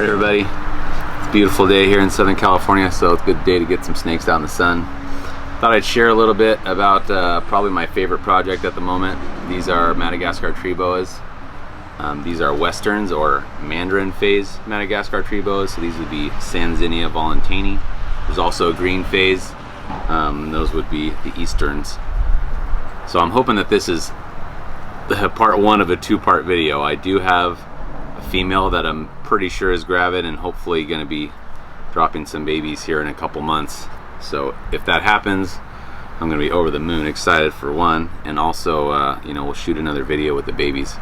Alright everybody, it's a beautiful day here in Southern California, so it's a good day to get some snakes out in the sun. Thought I'd share a little bit about probably my favorite project at the moment. These are Madagascar tree boas. These are westerns or mandarin phase Madagascar tree boas, so these would be Sanzinia volantani. There's also a green phase, those would be the easterns. So I'm hoping that this is the part one of a two-part video. I do have a female that I'm pretty sure is gravid and hopefully going to be dropping some babies here in a couple months. So if that happens, I'm going to be over the moon excited for one, and also you know, we'll shoot another video with the babies,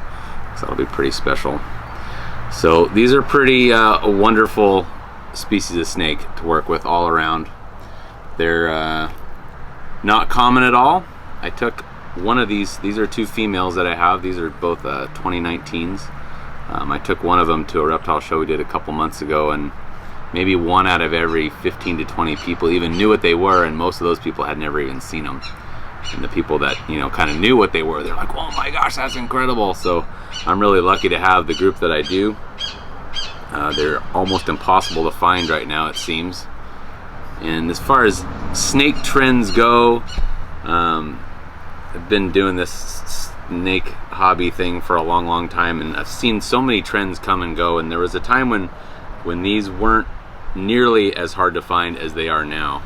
so that'll be pretty special. So these are pretty wonderful species of snake to work with all around. They're not common at all. I took one of these are two females that I have. These are both 2019s. I took one of them to a reptile show we did a couple months ago, and maybe one out of every 15 to 20 people even knew what they were, and most of those people had never even seen them. And the people that, you know, kind of knew what they were, they're like, oh my gosh, that's incredible. So I'm really lucky to have the group that I do. They're almost impossible to find right now, it seems. And as far as snake trends go, I've been doing this snake hobby thing for a long time, and I've seen so many trends come and go. And there was a time when these weren't nearly as hard to find as they are now.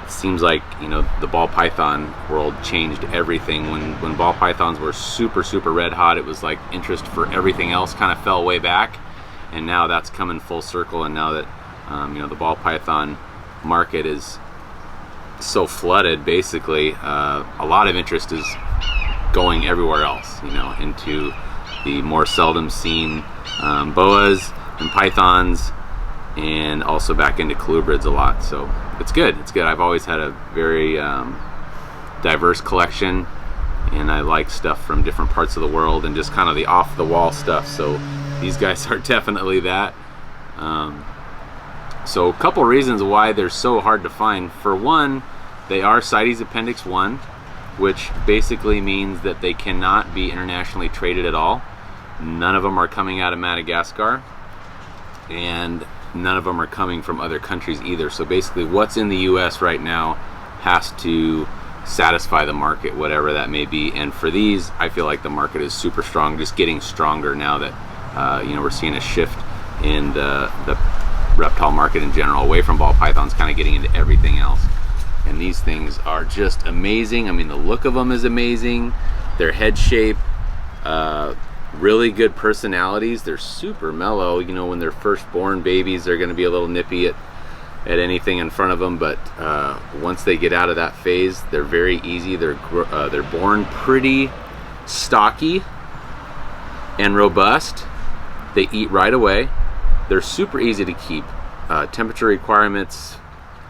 It seems like, you know, the ball python world changed everything. When ball pythons were super red hot, it was like interest for everything else kind of fell way back, and now that's coming full circle. And now that you know, the ball python market is so flooded, basically a lot of interest is going everywhere else, you know, into the more seldom seen boas and pythons, and also back into colubrids a lot. So it's good. I've always had a very diverse collection, and I like stuff from different parts of the world and just kind of the off the wall stuff. So these guys are definitely that. So a couple reasons why they're so hard to find. For one, they are CITES Appendix 1, which basically means that they cannot be internationally traded at all. None of them are coming out of Madagascar, and none of them are coming from other countries either. So basically what's in the US right now has to satisfy the market, whatever that may be. And for these, I feel like the market is super strong, just getting stronger now that you know, we're seeing a shift in the reptile market in general, away from ball pythons, kind of getting into everything else. And these things are just amazing. I mean, the look of them is amazing. Their head shape, really good personalities. They're super mellow. You know, when they're first born babies, they're going to be a little nippy at anything in front of them, but once they get out of that phase, they're very easy. They're born pretty stocky and robust. They eat right away. They're super easy to keep. Temperature requirements,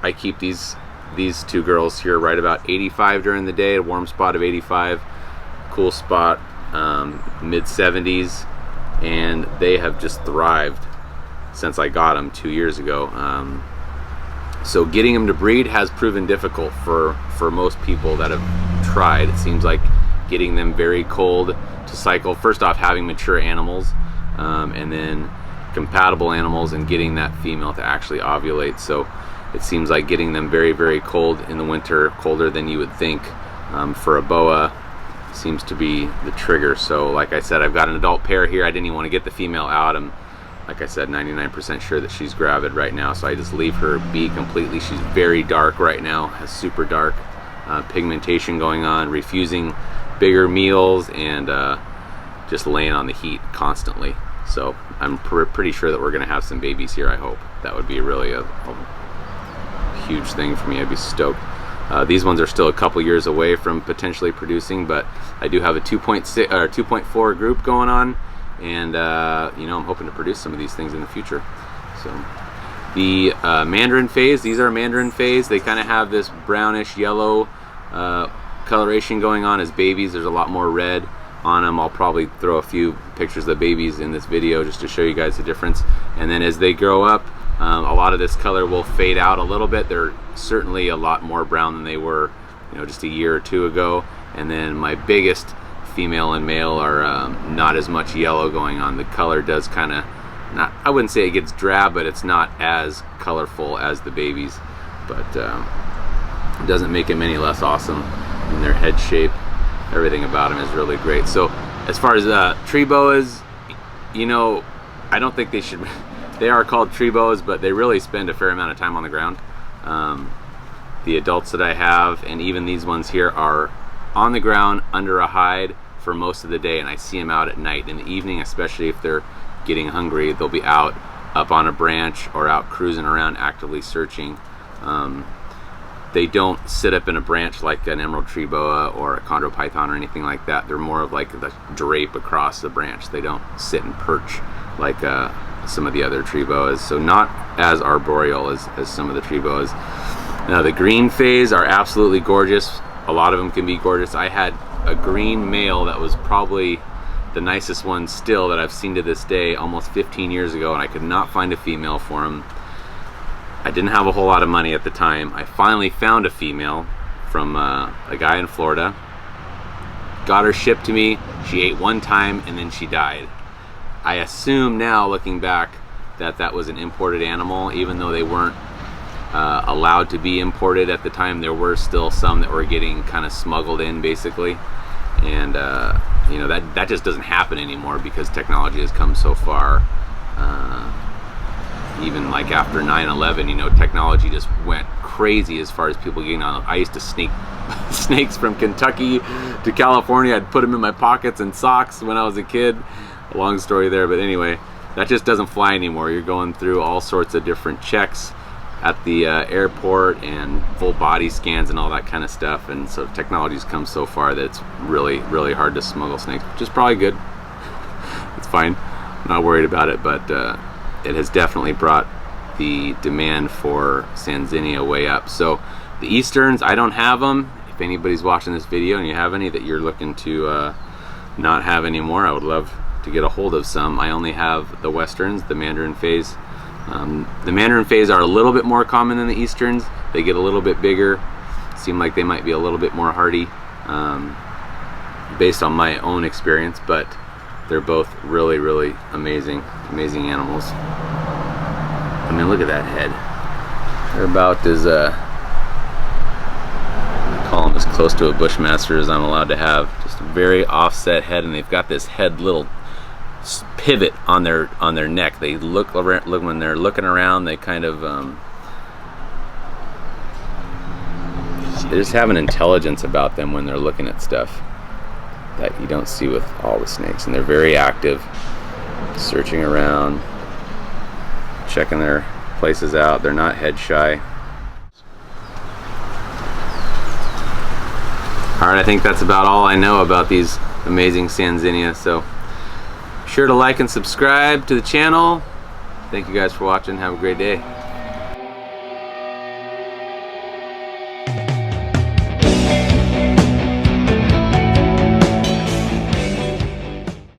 I keep these two girls here right about 85 during the day, a warm spot of 85, cool spot mid 70s, and they have just thrived since I got them 2 years ago. So getting them to breed has proven difficult for most people that have tried. It seems like getting them very cold to cycle, first off having mature animals, and then compatible animals, and getting that female to actually ovulate. So it seems like getting them very cold in the winter, colder than you would think, for a boa seems to be the trigger. So like I said, I've got an adult pair here. I didn't even want to get the female out. I'm, like I said, 99% sure that she's gravid right now, so I just leave her be completely. She's very dark right now, has super dark pigmentation going on, refusing bigger meals, and just laying on the heat constantly. So I'm pretty sure that we're going to have some babies here, I hope. That would be really a huge thing for me. I'd be stoked. These ones are still a couple years away from potentially producing, but I do have a 2.6 or 2.4 group going on, and you know, I'm hoping to produce some of these things in the future. So the mandarin phase, these are mandarin phase. They kind of have this brownish yellow coloration going on as babies. There's a lot more red on them. I'll probably throw a few pictures of the babies in this video just to show you guys the difference. And then as they grow up, a lot of this color will fade out a little bit. They're certainly a lot more brown than they were, you know, just a year or two ago. And then my biggest female and male are not as much yellow going on. The color does kind of I wouldn't say it gets drab, but it's not as colorful as the babies. But it doesn't make them any less awesome. And their head shape, everything about them is really great. So as far as tree boas, you know, I don't think they should. They are called tree boas, but they really spend a fair amount of time on the ground. The adults that I have, and even these ones here, are on the ground under a hide for most of the day, and I see them out at night. In the evening, especially if they're getting hungry, they'll be out up on a branch or out cruising around actively searching. They don't sit up in a branch like an emerald tree boa or a chondropython or anything like that. They're more of like the drape across the branch. They don't sit and perch like some of the other tree boas. So not as arboreal as some of the tree boas. Now the green phase are absolutely gorgeous. A lot of them can be gorgeous. I had a green male that was probably the nicest one still that I've seen to this day, almost 15 years ago, and I could not find a female for him. I didn't have a whole lot of money at the time. I finally found a female from a guy in Florida. Got her shipped to me. She ate one time and then she died. I assume now, looking back, that that was an imported animal, even though they weren't allowed to be imported at the time. There were still some that were getting kind of smuggled in, basically. And you know, that just doesn't happen anymore because technology has come so far. Even like after 9/11, you know, technology just went crazy as far as people getting on. I used to sneak snakes from Kentucky to California. I'd put them in my pockets and socks when I was a kid. A long story there, but anyway, that just doesn't fly anymore. You're going through all sorts of different checks at the airport and full body scans and all that kind of stuff, and so technology's come so far that it's really, really hard to smuggle snakes, which is probably good. It's fine. I'm not worried about it, but it has definitely brought the demand for Sanzinia way up. So the Easterns, I don't have them. If anybody's watching this video and you have any that you're looking to not have anymore, I would love to get a hold of some. I only have the Westerns, the Mandarin phase. The Mandarin phase are a little bit more common than the Easterns. They get a little bit bigger, seem like they might be a little bit more hardy, based on my own experience, but they're both really, really amazing animals. I mean, look at that head. They're about as I call them as close to a Bushmaster as I'm allowed to have. Just a very offset head, and they've got this head little pivot on their neck. They look when they're looking around. They kind of they just have an intelligence about them when they're looking at stuff that you don't see with all the snakes. And they're very active, searching around, checking their places out. They're not head shy. Alright, I think that's about all I know about these amazing Sanzinia. So be sure to like and subscribe to the channel. Thank you guys for watching. Have a great day.